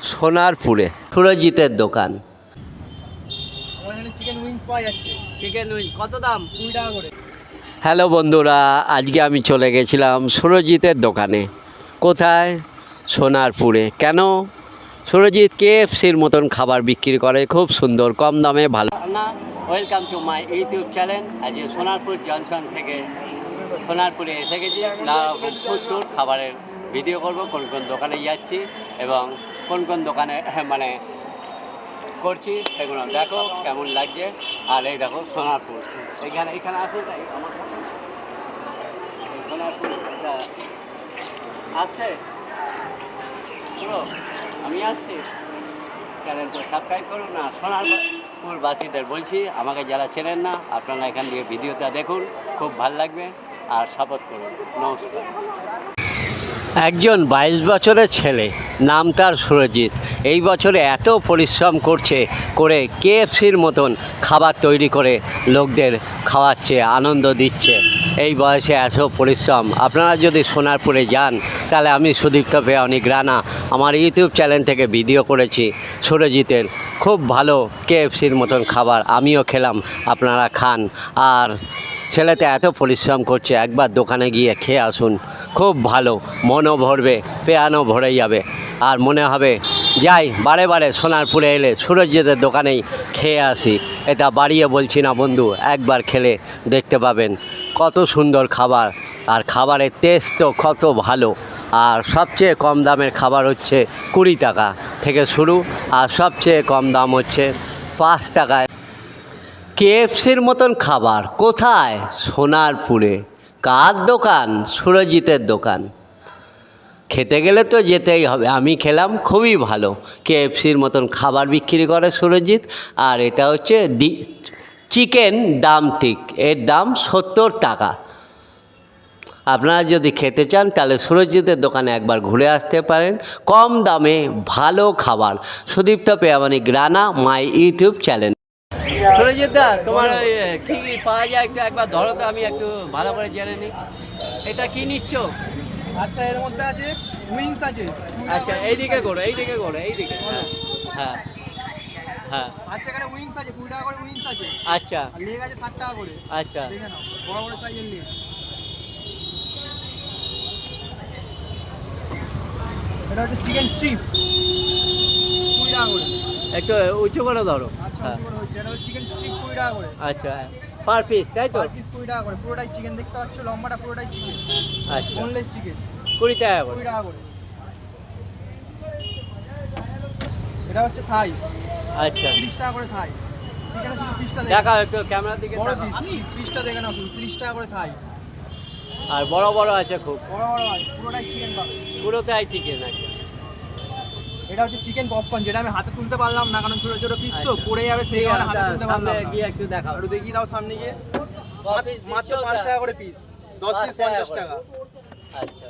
সোনারপুরে সুরজিতের দোকান। Chicken wings পাওয়া যাচ্ছে। চিকেন উইং কত দাম? 20 টাকা করে। হ্যালো বন্ধুরা, আজকে আমি চলে গেছিলাম সুরজিতের দোকানে। কোথায়? সোনারপুরে। কেন? সুরজিৎ কেএফসির মতন খাবার বিক্রি করে, খুব সুন্দর, কম দামে ভালো। Welcome to my YouTube channel. আজকে সোনারপুর জংশন থেকে সোনারপুরে এসে গেছি। নানা রকম ফুড টুর খাবারের ভিডিও করব, কোন কোন দোকানে যাচ্ছি এবং কোন কোন দোকানে করছি সেগুলো দেখো কেমন লাগছে। আর এই দেখো সোনারপুর, এখানে আসুন। আমার সোনারপুর আসছে, আমি আসছি। চ্যানেলটা সাবস্ক্রাইব করুন। না, সোনারপুরবাসীদের বলছি, আমাকে যারা চেনেন না আপনারা এখান থেকে ভিডিওটা দেখুন, খুব ভালো লাগবে আর সাপোর্ট করুন। নমস্কার। একজন 22 বছরের ছেলে, নাম তার সুরজিৎ। এই বছরে এত পরিশ্রম করে কেএফসির মতন খাবার তৈরি করে লোকদের খাওয়াচ্ছে, আনন্দ দিচ্ছে। এই বয়সে এত পরিশ্রম। আপনারা যদি সোনারপুরে যান তাহলে আমি সুদীপ্ত পেয়ানিক রানা আমার ইউটিউব চ্যানেল থেকে ভিডিও করেছি সুরজিতের। খুব ভালো কেএফসির মতন খাবার, আমিও খেলাম, আপনারা খান। আর ছেলেতে এত পরিশ্রম করছে, একবার দোকানে গিয়ে খেয়ে আসুন, খুব ভালো, মনও ভরবে, পেয়ানো ভরে যাবে। আর মনে হবে যাই বারে বারে সোনারপুরে এলে সুরজিতের দোকানেই খেয়ে আসি। এটা বাড়িয়ে বলছি না বন্ধু, একবার খেলে দেখতে পাবেন কত সুন্দর খাবার। আর খাবারের টেস্টও কত ভালো। আর সবচেয়ে কম দামের খাবার হচ্ছে 20 টাকা থেকে শুরু, আর সবচেয়ে কম দাম হচ্ছে 5 টাকায়। কেএফসির মতন খাবার কোথায়? সোনারপুরে। কার দোকান? সুরজিতের দোকান। খেতে গেলে তো যেতেই হবে। আমি খেলাম, খুবই ভালো। কেএফসির মতন খাবার বিক্রি করে সুরজিৎ। আর এটা হচ্ছে চিকেন ড্রামস্টিক, এর দাম 70 টাকা। আপনারা যদি খেতে চান তাহলে সুরজিতের দোকানে একবার ঘুরে আসতে পারেন। কম দামে ভালো খাবার। সুদীপ্ত পেয়ানিক রানা মাই ইউটিউব চ্যানেল। সুরজিৎদা, তোমার কি পাওয়া যায় একটু একবার ধরো তো, আমি একটু ভালো করে জেনে নিই। এটা কি নিচ্ছ? আচ্ছা, এর মধ্যে আছে উইংস আছে। আচ্ছা, এইদিকে করো, এইদিকে। হ্যাঁ হ্যাঁ। আচ্ছা, এখানে উইংস আছে 20 টাকা করে উইংস আছে। আচ্ছা। আর লেগ আছে 60 টাকা করে। আচ্ছা। দেখে নাও, বড় বড় সাইজের লেগ। এটা হচ্ছে চিকেন স্ট্রিপ, 20 টাকা করে। একটু উঁচু করে ধরো। আচ্ছা, হ্যাঁ। উপরে হচ্ছে, এটা হচ্ছে চিকেন স্ট্রিপ 20 টাকা করে। আচ্ছা, পার পিস তাই তো? পার পিস 20 টাকা করে। পুরোটাই চিকেন, দেখতে পাচ্ছ লম্বাটা পুরোটাই চিকেন। আচ্ছা, বোনলেস চিকেন 20 টাকা করে। 20 টাকা করে। এটা হচ্ছে থাই। আচ্ছা, 30 টাকা করে থাই। চিকেনের শুধু পিসটা দেখাও একটু ক্যামেরার দিকে বড় তাকাও। পিসটা দেখে নাও, শুধু 30 টাকা করে থাই। আর বড় বড় আছে খুব, বড় বড় আছে, পুরোটাই চিকেন পাবে। পুরোটাই চিকেন আছে। এটা হচ্ছে চিকেন পপকর্ন, যেটা আমি হাতে তুলতে পারলাম না কারণ ছোট ছোট পিস তো আচ্ছা। পড়ে যাবে, সেই কারণে হাতে তুলতে পারলাম সামনে না। গিয়ে একটু দেখাও। একটু দেখিয়ে দাও সামনে গিয়ে। পিস মাত্র দিচ্ছ 5 ওটা? টাকা করে পিস, 10 পিস 50 টাকা। আচ্ছা।